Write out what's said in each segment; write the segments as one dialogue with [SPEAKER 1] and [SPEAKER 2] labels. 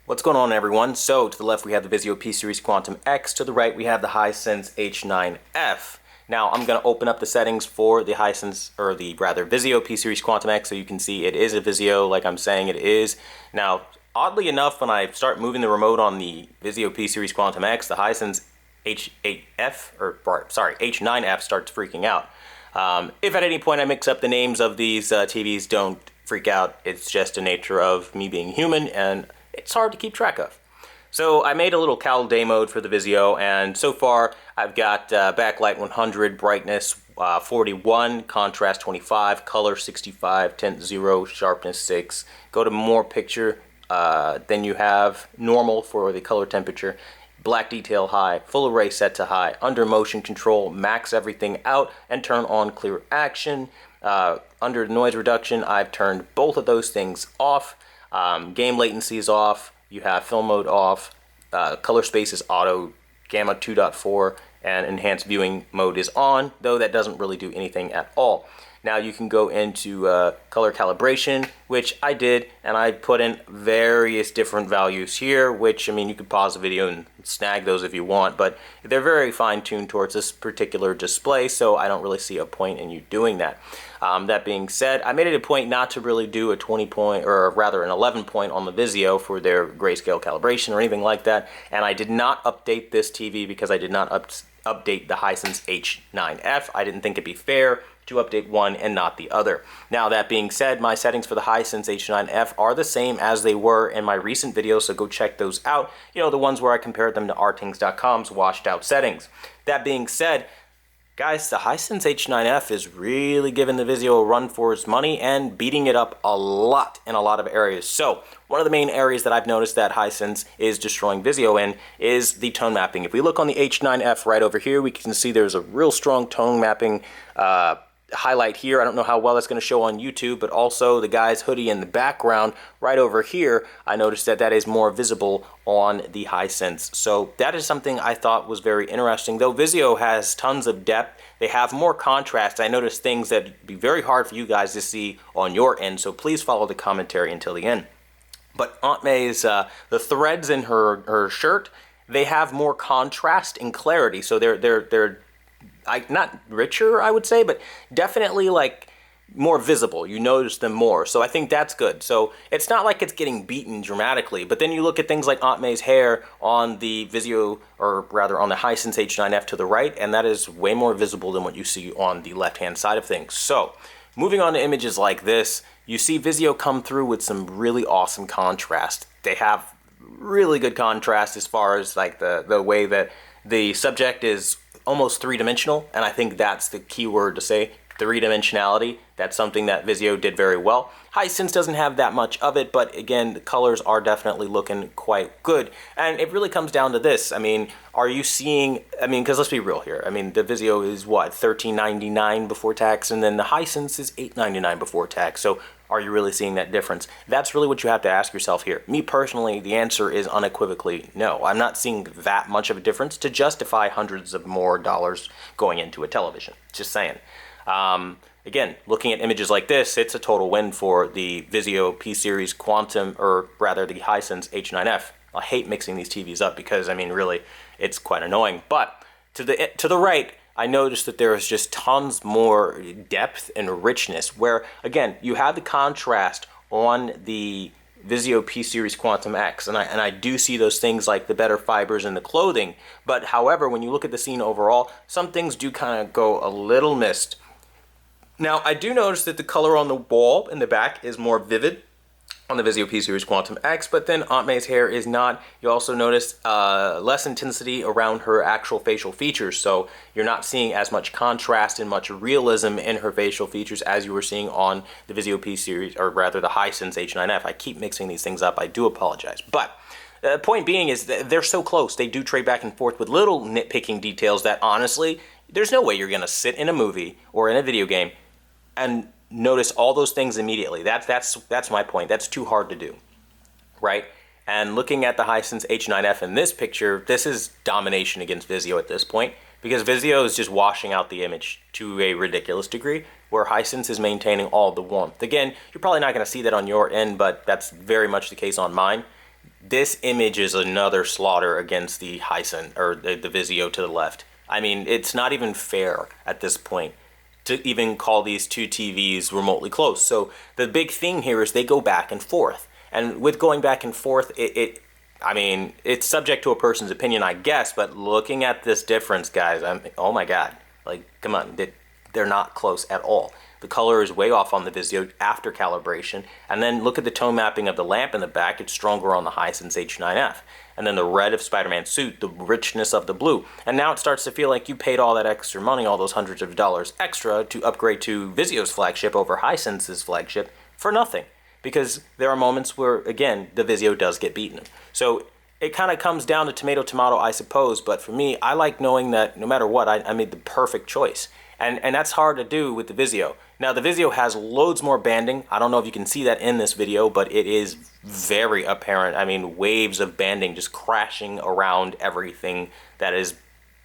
[SPEAKER 1] What's going on, everyone? So to the left we have the Vizio P-Series Quantum X. To the right we have the Hisense H9F. Now I'm going to open up the settings for the Vizio P-Series Quantum X so you can see it is a Vizio like I'm saying it is. Now, oddly enough, when I start moving the remote on the Vizio P-Series Quantum X, the Hisense H9F starts freaking out. If at any point I mix up the names of these TVs, don't freak out. It's just the nature of me being human, and it's hard to keep track of. So I made a little Cal Day mode for the Vizio, and so far I've got backlight 100, brightness 41, contrast 25, color 65, tint 0, sharpness 6. Go to more picture, then you have normal for the color temperature, black detail high, full array set to high, under motion control, max everything out, and turn on clear action. Under noise reduction, I've turned both of those things off. Game latency is off. You have film mode off. Color space is auto. Gamma 2.4 and enhanced viewing mode is on, though that doesn't really do anything at all. Now you can go into color calibration, which I did, and I put in various different values here, which, I mean, you could pause the video and snag those if you want, but they're very fine-tuned towards this particular display, so I don't really see a point in you doing that. That being said, I made it a point not to really do a 20 point, or rather an 11 point on the Vizio for their grayscale calibration or anything like that, and I did not update this TV because I did not update the Hisense H9F. I didn't think it'd be fair to update one and not the other. Now, that being said, my settings for the Hisense H9F are the same as they were in my recent video, so go check those out. You know, the ones where I compared them to rtings.com's washed out settings. That being said, guys, the Hisense H9F is really giving the Vizio a run for its money and beating it up a lot in a lot of areas. So, one of the main areas that I've noticed that Hisense is destroying Vizio in is the tone mapping. If we look on the H9F right over here, we can see there's a real strong tone mapping highlight here. I don't know how well that's going to show on YouTube, but also the guy's hoodie in the background right over here, I noticed that that is more visible on the Hisense. So that is something I thought was very interesting. Though Vizio has tons of depth, they have more contrast. I noticed things that would be very hard for you guys to see on your end, so please follow the commentary until the end. But Aunt May's, the threads in her shirt, they have more contrast and clarity, so they're not richer, I would say, but definitely like more visible. You notice them more, so I think that's good. So it's not like it's getting beaten dramatically, but then you look at things like Aunt May's hair on the Vizio, or rather on the Hisense H9F to the right, and that is way more visible than what you see on the left-hand side of things. So moving on to images like this, you see Vizio come through with some really awesome contrast. They have really good contrast as far as like the way that the subject is almost three-dimensional, and I think that's the key word to say, three-dimensionality. That's something that Vizio did very well. Hisense doesn't have that much of it, but again, the colors are definitely looking quite good. And it really comes down to this. I mean, are you seeing, I mean, because let's be real here. I mean, the Vizio is what, $13.99 before tax, and then the Hisense is $8.99 before tax. So are you really seeing that difference? That's really what you have to ask yourself here. Me personally, the answer is unequivocally no. I'm not seeing that much of a difference to justify hundreds of more dollars going into a television. Just saying. Again, looking at images like this, it's a total win for the Vizio P-Series Quantum, or rather the Hisense H9F. I hate mixing these TVs up because, I mean, really, it's quite annoying. But to the right, I noticed that there is just tons more depth and richness, where, again, you have the contrast on the Vizio P-Series Quantum X, and I do see those things like the better fibers in the clothing, but however, when you look at the scene overall, some things do kind of go a little missed. Now, I do notice that the color on the wall in the back is more vivid on the Vizio P-Series Quantum X, but then Aunt May's hair is not. You also notice less intensity around her actual facial features, so you're not seeing as much contrast and much realism in her facial features as you were seeing on the Vizio P-Series, or rather the Hisense H9F. I keep mixing these things up. I do apologize. But the point being is that they're so close. They do trade back and forth with little nitpicking details that, honestly, there's no way you're going to sit in a movie or in a video game and notice all those things immediately. That's my point. That's too hard to do, right? And looking at the Hisense H9F in this picture, this is domination against Vizio at this point, because Vizio is just washing out the image to a ridiculous degree, where Hisense is maintaining all the warmth. Again, you're probably not going to see that on your end, but that's very much the case on mine. this image is another slaughter against the Hisense or the Vizio to the left. I mean, it's not even fair at this point to even call these two TVs remotely close. So the big thing here is they go back and forth. And with going back and forth, I mean, it's subject to a person's opinion, I guess, but looking at this difference, guys, oh my God, like, come on, they're not close at all. The color is way off on the Vizio after calibration, and then look at the tone mapping of the lamp in the back, it's stronger on the Hisense H9F. And then the red of Spider-Man's suit, the richness of the blue. And now it starts to feel like you paid all that extra money, all those hundreds of dollars extra to upgrade to Vizio's flagship over Hisense's flagship for nothing. Because there are moments where, again, the Vizio does get beaten. So it kind of comes down to tomato, I suppose. But for me, I like knowing that no matter what, I made the perfect choice. And that's hard to do with the Vizio. Now, the Vizio has loads more banding. I don't know if you can see that in this video, but it is very apparent. I mean, waves of banding just crashing around everything that is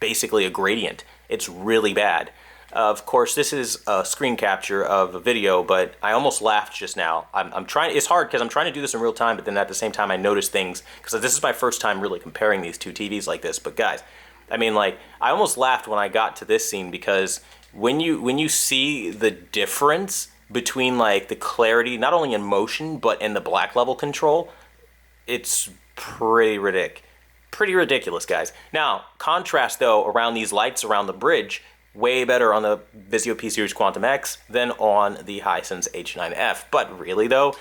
[SPEAKER 1] basically a gradient. It's really bad. Of course, this is a screen capture of a video, but I almost laughed just now. I'm trying. It's hard because I'm trying to do this in real time, but then at the same time I notice things because this is my first time really comparing these two TVs like this. But guys, I mean, like, I almost laughed when I got to this scene because when you see the difference between like the clarity, not only in motion but in the black level control, it's pretty ridiculous, guys. Now, contrast though around these lights around the bridge. Way better on the Vizio P-Series Quantum X than on the Hisense H9F. But really though,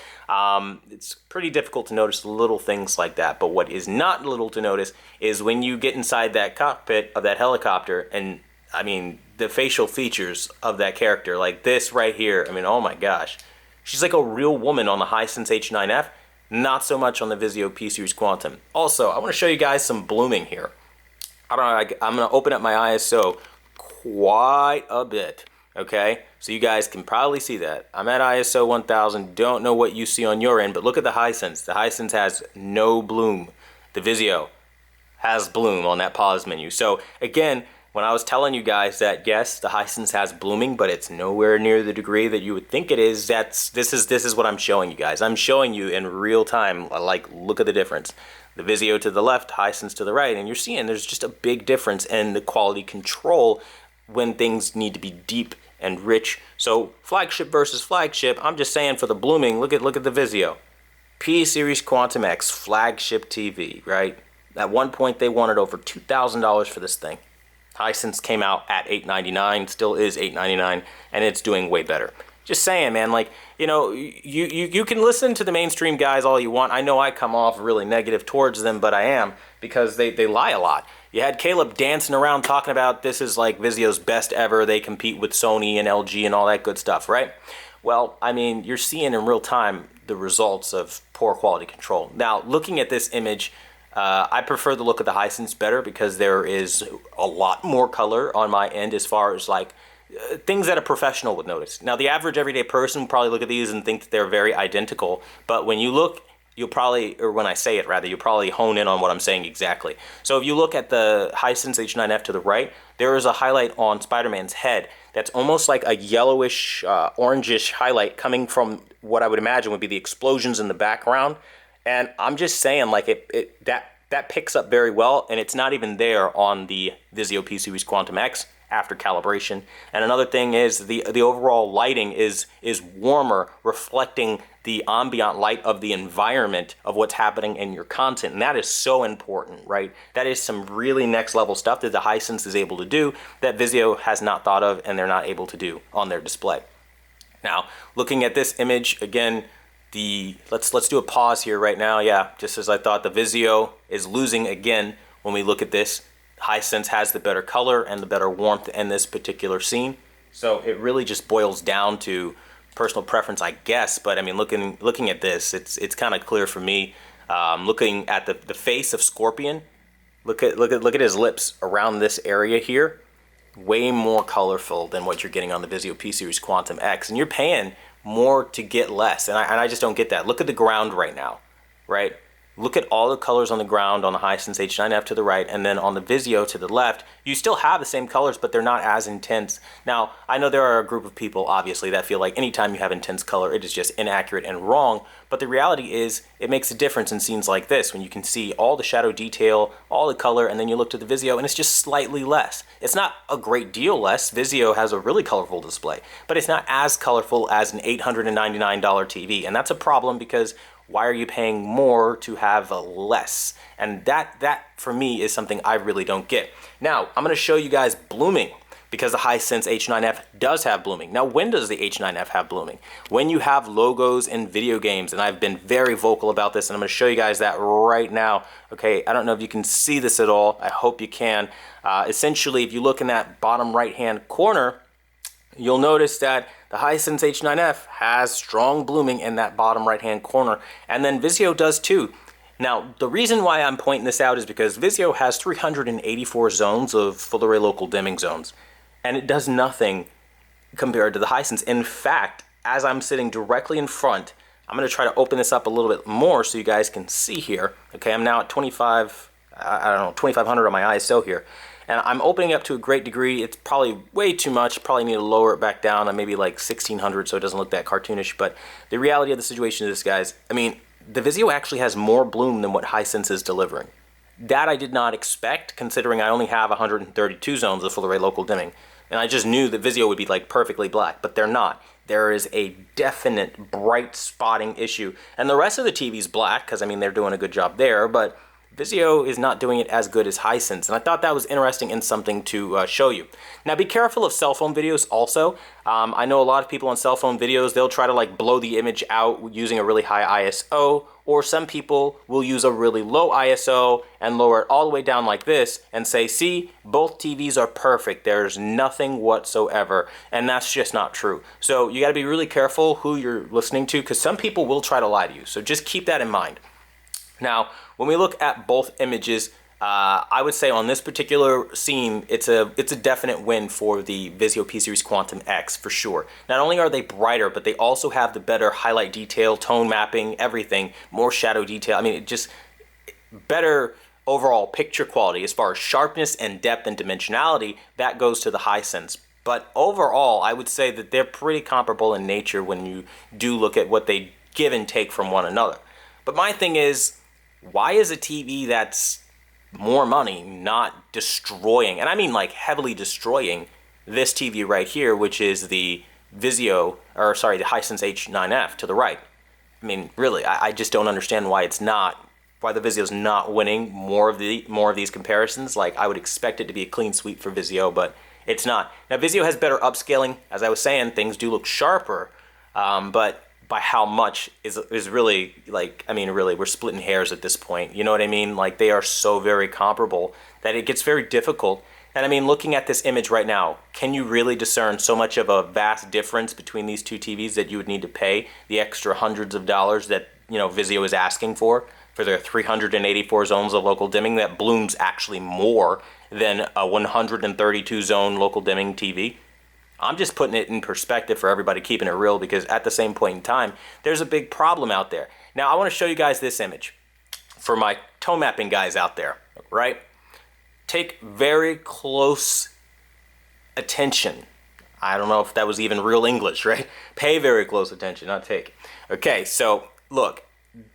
[SPEAKER 1] it's pretty difficult to notice little things like that. But what is not little to notice is when you get inside that cockpit of that helicopter and, I mean, the facial features of that character, like this right here, I mean, oh my gosh. She's like a real woman on the Hisense H9F, not so much on the Vizio P-Series Quantum. Also, I want to show you guys some blooming here. I don't know, I'm going to open up my ISO quite a bit, okay? So you guys can probably see that. I'm at ISO 1000, don't know what you see on your end, but look at the Hisense. The Hisense has no bloom. The Vizio has bloom on that pause menu. So again, when I was telling you guys that yes, the Hisense has blooming, but it's nowhere near the degree that you would think it is, this is what I'm showing you guys. I'm showing you in real time, like, look at the difference. The Vizio to the left, Hisense to the right, and you're seeing there's just a big difference in the quality control when things need to be deep and rich. So flagship versus flagship, I'm just saying for the blooming, look at the Vizio. P-Series Quantum X flagship TV, right? At one point they wanted over $2,000 for this thing. Hisense came out at $899, still is $899, and it's doing way better. Just saying, man, like, you know, you can listen to the mainstream guys all you want. I know I come off really negative towards them, but I am, because they lie a lot. You had Caleb dancing around talking about this is like Vizio's best ever. They compete with Sony and LG and all that good stuff, right? Well, I mean, you're seeing in real time the results of poor quality control. Now, looking at this image, I prefer the look of the Hisense better because there is a lot more color on my end as far as like things that a professional would notice. Now, the average everyday person would probably look at these and think that they're very identical, but when you look, you'll probably, or when I say it rather, you'll probably hone in on what I'm saying exactly. So if you look at the Hisense H9F to the right, there is a highlight on Spider-Man's head that's almost like a yellowish, orangish highlight coming from what I would imagine would be the explosions in the background. And I'm just saying, like, that picks up very well, and it's not even there on the Vizio P-Series Quantum X after calibration. And another thing is the overall lighting is warmer, reflecting the ambient light of the environment of what's happening in your content, and that is so important, right? That is some really next level stuff that the Hisense is able to do that Vizio has not thought of and they're not able to do on their display. Now, looking at this image again, let's do a pause here right now. Yeah, just as I thought, the Vizio is losing again when we look at this. Hisense has the better color and the better warmth in this particular scene. So it really just boils down to personal preference, I guess. But I mean, looking at this, it's kind of clear for me. Looking at the face of Scorpion, look at his lips around this area here. Way more colorful than what you're getting on the Vizio P-Series Quantum X, and you're paying more to get less, and I just don't get that. Look at the ground right now, right? look at all the colors on the ground on the Hisense H9F to the right, and then on the Visio to the left, you still have the same colors, but they're not as intense. Now, I know there are a group of people, obviously, that feel like anytime you have intense color, it is just inaccurate and wrong, but the reality is it makes a difference in scenes like this, when you can see all the shadow detail, all the color, and then you look to the Visio, and it's just slightly less. It's not a great deal less. Visio has a really colorful display, but it's not as colorful as an $899 TV, and that's a problem because why are you paying more to have less? And that for me is something I really don't get. Now, I'm going to show you guys blooming because the Hisense H9F does have blooming. Now, when does the H9F have blooming? When you have logos in video games, and I've been very vocal about this, and I'm going to show you guys that right now. Okay, I don't know if you can see this at all. I hope you can. Essentially, if you look in that bottom right-hand corner, you'll notice that the Hisense H9F has strong blooming in that bottom right-hand corner, and then Visio does too. Now, the reason why I'm pointing this out is because Visio has 384 zones of full array local dimming zones, and it does nothing compared to the Hisense. In fact, as I'm sitting directly in front, I'm going to try to open this up a little bit more so you guys can see here. Okay, I'm now at 2500 on my ISO here. And I'm opening up to a great degree. It's probably way too much. Probably need to lower it back down to maybe like 1600 so it doesn't look that cartoonish. But the reality of the situation is, guys, I mean, the Visio actually has more bloom than what Hisense is delivering. That I did not expect, considering I only have 132 zones of full array local dimming. And I just knew that Visio would be like perfectly black, but they're not. There is a definite bright spotting issue. And the rest of the TV's black, because I mean, they're doing a good job there, but Visio is not doing it as good as Hisense, and I thought that was interesting and something to show you. Now, be careful of cell phone videos also. I know a lot of people on cell phone videos, they'll try to like blow the image out using a really high ISO, or some people will use a really low ISO and lower it all the way down like this and say, see, both TVs are perfect. There's nothing whatsoever, and that's just not true. So you got to be really careful who you're listening to, because some people will try to lie to you. So just keep that in mind. Now, when we look at both images, I would say on this particular scene, it's a definite win for the Vizio P-Series Quantum X for sure. Not only are they brighter, but they also have the better highlight detail, tone mapping, everything, more shadow detail. I mean, it just better overall picture quality as far as sharpness and depth and dimensionality. That goes to the Hisense. But overall, I would say that they're pretty comparable in nature when you do look at what they give and take from one another. But my thing is, why is a TV that's more money not destroying, and I mean like heavily destroying, this TV right here, which is the Visio, or sorry, the Hisense H9F to the right? I mean, really, I just don't understand why the Visio's not winning more of these comparisons. Like, I would expect it to be a clean sweep for Visio, but it's not. Now, Visio has better upscaling. As I was saying, things do look sharper, but by how much is really, like, I mean, really, we're splitting hairs at this point. You know what I mean? Like, they are so very comparable that it gets very difficult. And I mean, looking at this image right now, can you really discern so much of a vast difference between these two TVs that you would need to pay the extra hundreds of dollars that, you know, Visio is asking for their 384 zones of local dimming that blooms actually more than a 132 zone local dimming TV? I'm just putting it in perspective for everybody, keeping it real, because at the same point in time, there's a big problem out there. Now, I want to show you guys this image for my tone mapping guys out there, right? Take very close attention. I don't know if that was even real English, right? Pay very close attention, not take. Okay, so look,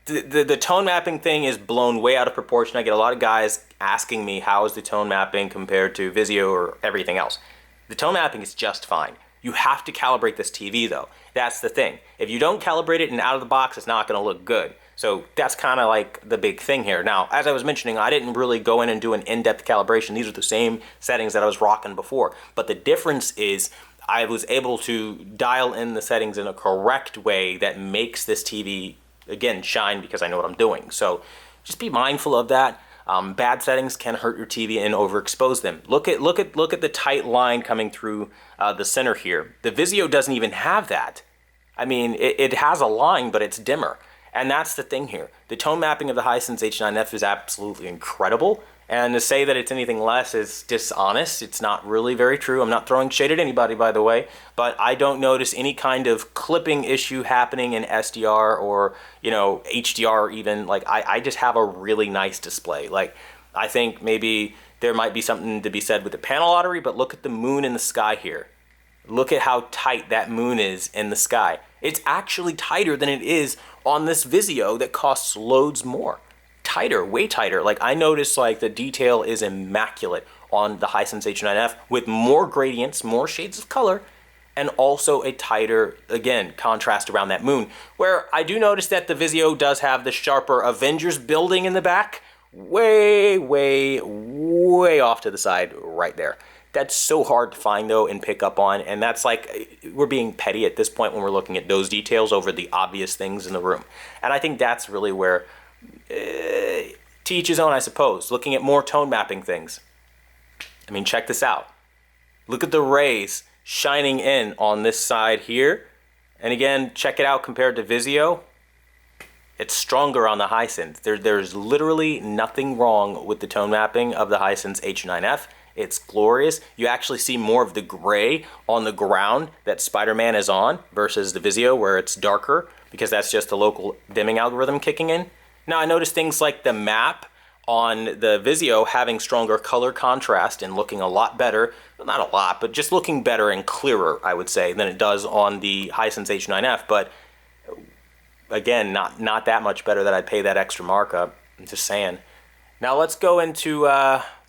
[SPEAKER 1] the tone mapping thing is blown way out of proportion. I get a lot of guys asking me, how is the tone mapping compared to Visio or everything else? The tone mapping is just fine. You have to calibrate this TV though. That's the thing. If you don't calibrate it and out of the box, it's not going to look good. So that's kind of like the big thing here. Now, as I was mentioning, I didn't really go in and do an in-depth calibration. These are the same settings that I was rocking before. But the difference is I was able to dial in the settings in a correct way that makes this TV, again, shine, because I know what I'm doing. So just be mindful of that. Bad settings can hurt your TV and overexpose them. Look at the tight line coming through the center here. The Visio doesn't even have that. I mean, it has a line, but it's dimmer. And that's the thing here. The tone mapping of the Hisense H9F is absolutely incredible. And to say that it's anything less is dishonest. It's not really very true. I'm not throwing shade at anybody, by the way. But I don't notice any kind of clipping issue happening in SDR or, HDR even. Like, I just have a really nice display. Like, I think maybe there might be something to be said with the panel lottery, but look at the moon in the sky here. Look at how tight that moon is in the sky. It's actually tighter than it is on this Vizio that costs loads more. Tighter, way tighter. Like, I noticed like the detail is immaculate on the Hisense H9F with more gradients, more shades of color, and also a tighter, again, contrast around that moon. Where I do notice that the Vizio does have the sharper Avengers building in the back, way, way, way off to the side right there. That's so hard to find though and pick up on, and that's like, we're being petty at this point when we're looking at those details over the obvious things in the room. And I think that's really where, to each his own, I suppose, looking at more tone mapping things. I mean, check this out. Look at the rays shining in on this side here. And again, check it out compared to Vizio. It's stronger on the Hisense. There's literally nothing wrong with the tone mapping of the Hisense H9F. It's glorious. You actually see more of the gray on the ground that Spider-Man is on versus the Vizio where it's darker because that's just the local dimming algorithm kicking in. Now I noticed things like the map on the Vizio having stronger color contrast and looking a lot better. Well, not a lot, but just looking better and clearer, I would say, than it does on the Hisense H9F. But again, not that much better that I'd pay that extra markup. I'm just saying. Now let's go into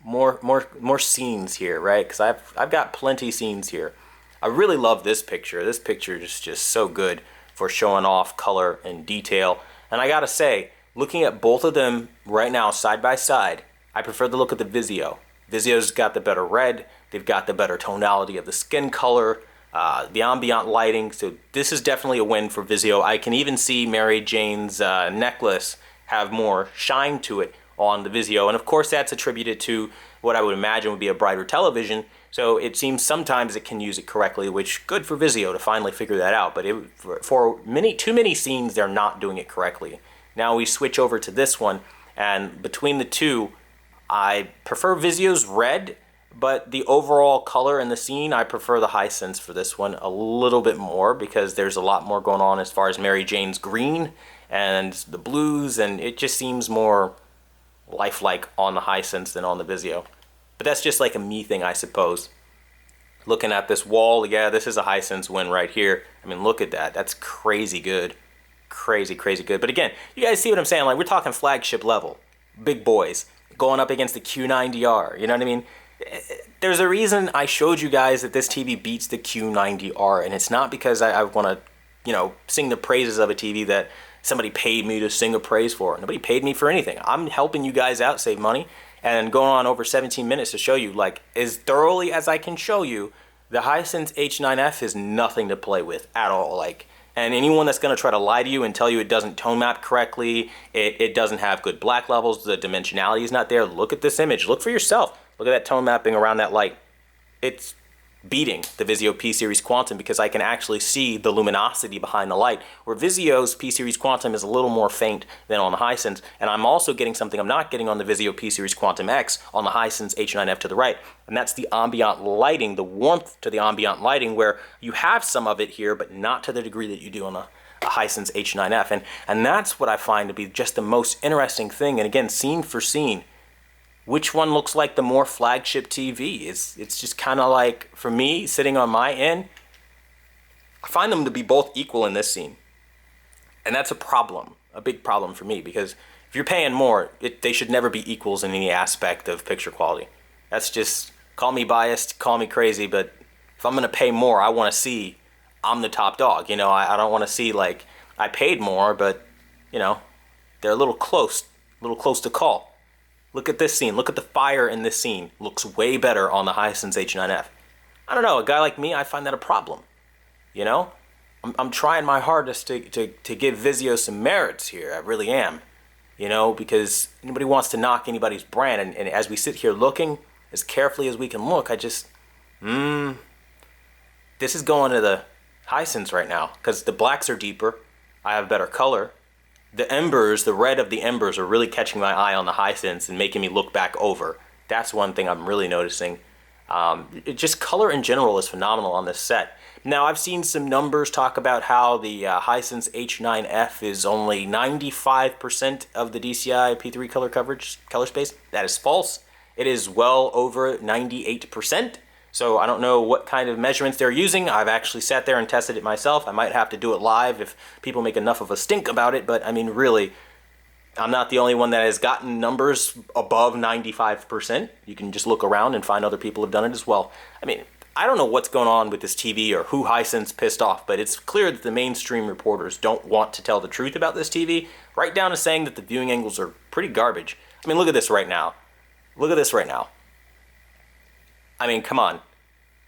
[SPEAKER 1] more scenes here, right? Because I've got plenty scenes here. I really love this picture. This picture is just so good for showing off color and detail. And I gotta say, looking at both of them right now side by side, I prefer the look of the Vizio. Vizio's got the better red. They've got the better tonality of the skin color, the ambient lighting. So this is definitely a win for Vizio. I can even see Mary Jane's necklace have more shine to it on the Vizio, and of course that's attributed to what I would imagine would be a brighter television, so it seems sometimes it can use it correctly, which good for Vizio to finally figure that out, but for too many scenes they're not doing it correctly. Now we switch over to this one, and between the two, I prefer Vizio's red, but the overall color in the scene, I prefer the Hisense for this one a little bit more because there's a lot more going on as far as Mary Jane's green and the blues, and it just seems more lifelike on the Hisense than on the Vizio. But that's just like a me thing, I suppose. Looking at this wall, yeah, this is a Hisense win right here. I mean, look at that. That's crazy good. Crazy, crazy good. But again, you guys see what I'm saying? Like, we're talking flagship level. Big boys. Going up against the Q90R. You know what I mean? There's a reason I showed you guys that this TV beats the Q90R. And it's not because I want to, sing the praises of a TV that somebody paid me to sing a praise for. Nobody paid me for anything. I'm helping you guys out save money and going on over 17 minutes to show you, like, as thoroughly as I can show you, the Hisense H9F is nothing to play with at all. Like, and anyone that's going to try to lie to you and tell you it doesn't tone map correctly, it doesn't have good black levels, the dimensionality is not there, look at this image. Look for yourself. Look at that tone mapping around that light. It's beating the Vizio P-Series Quantum because I can actually see the luminosity behind the light, where Vizio's P-Series Quantum is a little more faint than on the Hisense, and I'm also getting something I'm not getting on the Vizio P-Series Quantum X on the Hisense H9F to the right, and that's the ambient lighting, the warmth to the ambient lighting, where you have some of it here, but not to the degree that you do on a Hisense H9F, and that's what I find to be just the most interesting thing, and again, scene for scene, which one looks like the more flagship TV? It's just kind of like, for me, sitting on my end, I find them to be both equal in this scene. And that's a problem, a big problem for me, because if you're paying more, they should never be equals in any aspect of picture quality. That's just, call me biased, call me crazy, but if I'm going to pay more, I want to see I'm the top dog. I don't want to see, like, I paid more, but, they're a little close to call. Look at this scene. Look at the fire in this scene. Looks way better on the Hisense H9F. I don't know. A guy like me, I find that a problem. I'm trying my hardest to give Vizio some merits here. I really am. Because nobody wants to knock anybody's brand. And as we sit here looking, as carefully as we can look, I just, this is going to the Hisense right now. Because the blacks are deeper. I have better color. the embers, the red of the embers are really catching my eye on the Hisense and making me look back over. That's one thing I'm really noticing. Just color in general is phenomenal on this set. Now, I've seen some numbers talk about how the Hisense H9F is only 95% of the DCI P3 color coverage, color space. That is false. It is well over 98%. So I don't know what kind of measurements they're using. I've actually sat there and tested it myself. I might have to do it live if people make enough of a stink about it. But I mean, really, I'm not the only one that has gotten numbers above 95%. You can just look around and find other people have done it as well. I mean, I don't know what's going on with this TV or who Hisense pissed off, but it's clear that the mainstream reporters don't want to tell the truth about this TV, right down to saying that the viewing angles are pretty garbage. I mean, look at this right now. Look at this right now. I mean, come on.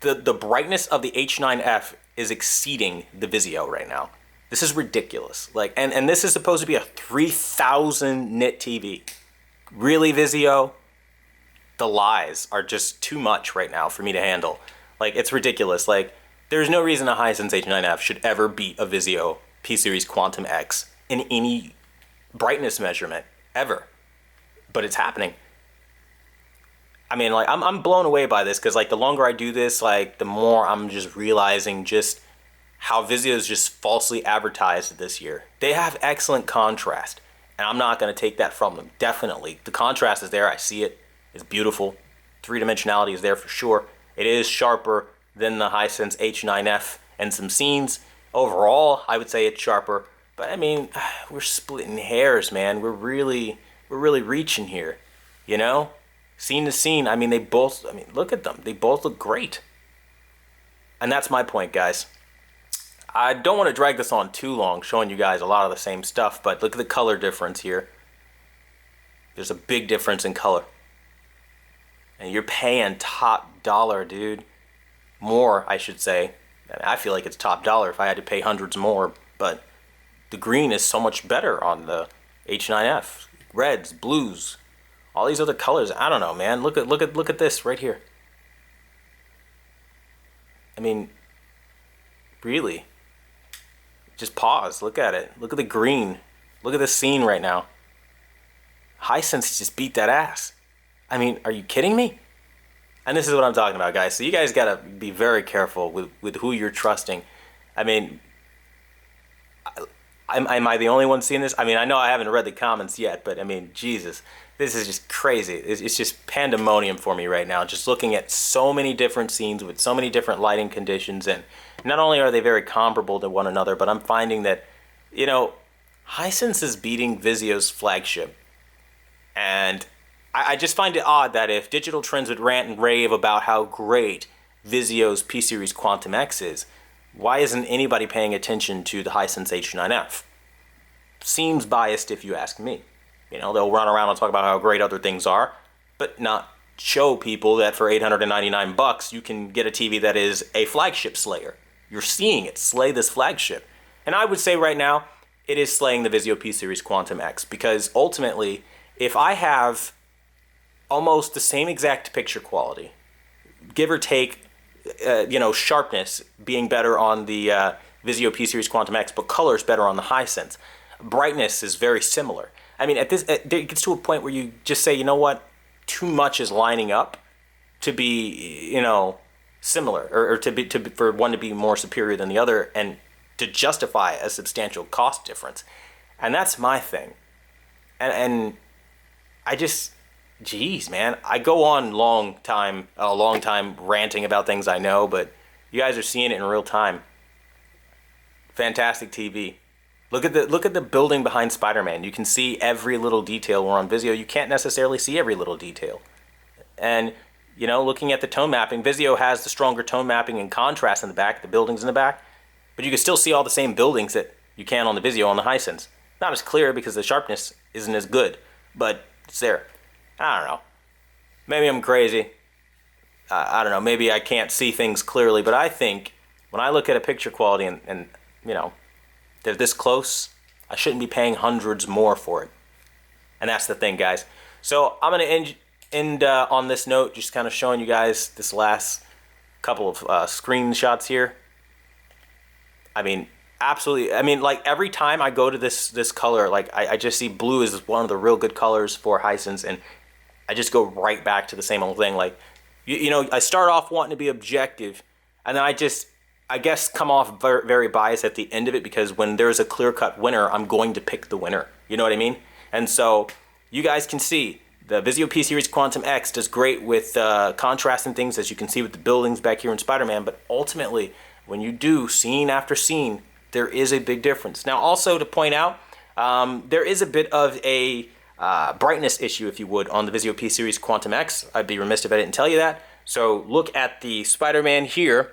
[SPEAKER 1] The brightness of the H9F is exceeding the Vizio right now. This is ridiculous. Like, and this is supposed to be a 3,000 nit TV. Really, Vizio? The lies are just too much right now for me to handle. Like, it's ridiculous. Like, there's no reason a Hisense H9F should ever beat a Vizio P-Series Quantum X in any brightness measurement, ever. But it's happening. I mean, like, I'm blown away by this, because, like, the longer I do this, like, the more I'm just realizing just how Vizio is just falsely advertised this year. They have excellent contrast, and I'm not going to take that from them. Definitely. The contrast is there. I see it. It's beautiful. Three-dimensionality is there for sure. It is sharper than the Hisense H9F and some scenes. Overall, I would say it's sharper. But, I mean, we're splitting hairs, man. We're really reaching here, you know? Scene to scene, I mean, look at them. They both look great. And that's my point, guys. I don't want to drag this on too long, showing you guys a lot of the same stuff, but look at the color difference here. There's a big difference in color. And you're paying top dollar, dude. More, I should say. I feel like it's top dollar if I had to pay hundreds more, but the green is so much better on the H9F. Reds, blues, all these other colors. I don't know, man. Look at this right here. I mean, really. Just pause. Look at it. Look at the green. Look at the scene right now. Hisense just beat that ass. I mean, are you kidding me? And this is what I'm talking about, guys. So you guys gotta be very careful with who you're trusting. I mean, am I the only one seeing this? I mean, I know I haven't read the comments yet, but I mean, Jesus, this is just crazy. It's just pandemonium for me right now. Just looking at so many different scenes with so many different lighting conditions, and not only are they very comparable to one another, but I'm finding that, you know, Hisense is beating Vizio's flagship. And I just find it odd that if Digital Trends would rant and rave about how great Vizio's P-Series Quantum X is, why isn't anybody paying attention to the Hisense H9F? Seems biased if you ask me. You know, they'll run around and talk about how great other things are, but not show people that for $899 you can get a TV that is a flagship slayer. You're seeing it slay this flagship. And I would say right now, it is slaying the Vizio P-Series Quantum X, because ultimately, if I have almost the same exact picture quality, give or take, sharpness being better on the Vizio P-Series Quantum X, but color's better on the Hisense. Brightness is very similar. I mean, it gets to a point where you just say, you know what, too much is lining up to be, similar, or for one to be more superior than the other, and to justify a substantial cost difference. And that's my thing. And I just, geez, man, I go on a long time ranting about things I know, but you guys are seeing it in real time. Fantastic TV. Look at the building behind Spider-Man. You can see every little detail, where on Vizio you can't necessarily see every little detail. And, looking at the tone mapping, Vizio has the stronger tone mapping and contrast in the back, the buildings in the back, but you can still see all the same buildings that you can on the Vizio on the Hisense. Not as clear because the sharpness isn't as good, but it's there. I don't know. Maybe I'm crazy. I don't know. Maybe I can't see things clearly, but I think when I look at a picture quality and they're this close, I shouldn't be paying hundreds more for it. And that's the thing, guys. So I'm going to end on this note, just kind of showing you guys this last couple of screenshots here. I mean, Absolutely. I mean, like every time I go to this color, like I just see blue is one of the real good colors for Hisense, and I just go right back to the same old thing. Like, you know, I start off wanting to be objective, and then I guess, come off very, very biased at the end of it, because when there's a clear-cut winner, I'm going to pick the winner. You know what I mean? And so you guys can see the Vizio P-Series Quantum X does great with contrast and things, as you can see with the buildings back here in Spider-Man, but ultimately, when you do scene after scene, there is a big difference. Now, also to point out, there is a bit of a brightness issue, if you would, on the Vizio P-Series Quantum X. I'd be remiss if I didn't tell you that. So look at the Spider-Man here.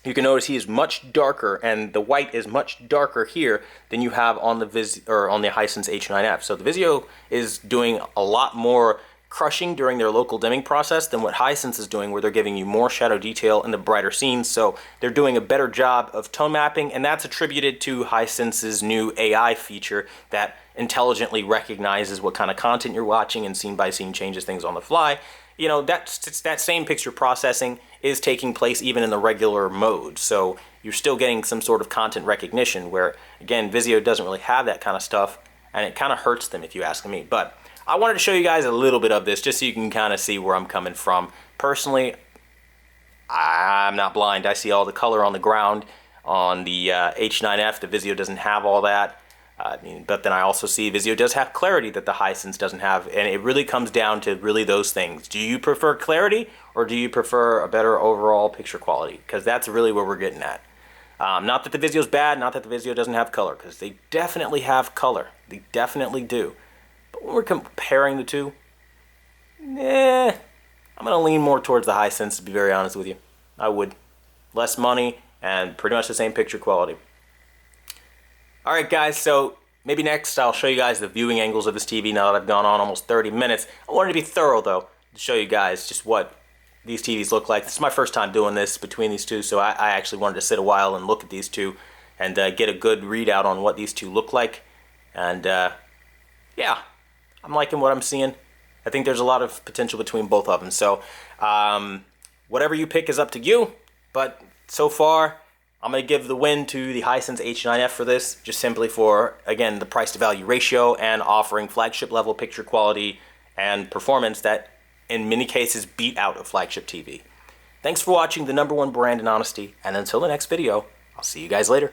[SPEAKER 1] You can notice he is much darker, and the white is much darker here than you have on the Hisense H9F. So the Vizio is doing a lot more crushing during their local dimming process than what Hisense is doing, where they're giving you more shadow detail in the brighter scenes. So they're doing a better job of tone mapping, and that's attributed to Hisense's new AI feature that intelligently recognizes what kind of content you're watching and scene by scene changes things on the fly. You know, that same picture processing is taking place even in the regular mode. So you're still getting some sort of content recognition, where, again, Vizio doesn't really have that kind of stuff, and it kind of hurts them, if you ask me. But I wanted to show you guys a little bit of this, just so you can kind of see where I'm coming from. Personally, I'm not blind. I see all the color on the ground on the H9F. The Vizio doesn't have all that. But then I also see Vizio does have clarity that the Hisense doesn't have, and it really comes down to really those things. Do you prefer clarity, or do you prefer a better overall picture quality? Because that's really where we're getting at. Not that the Vizio's bad, not that the Vizio doesn't have color, because they definitely have color. They definitely do. But when we're comparing the two, I'm going to lean more towards the Hisense, to be very honest with you. I would. Less money and pretty much the same picture quality. Alright guys, so maybe next I'll show you guys the viewing angles of this TV now that I've gone on almost 30 minutes. I wanted to be thorough though, to show you guys just what these TVs look like. This is my first time doing this between these two, so I actually wanted to sit a while and look at these two and get a good readout on what these two look like. And yeah, I'm liking what I'm seeing. I think there's a lot of potential between both of them. So whatever you pick is up to you, but so far I'm going to give the win to the Hisense H9F for this, just simply for, again, the price to value ratio and offering flagship level picture quality and performance that in many cases beat out a flagship TV. Thanks for watching the #1 brand in honesty, and until the next video, I'll see you guys later.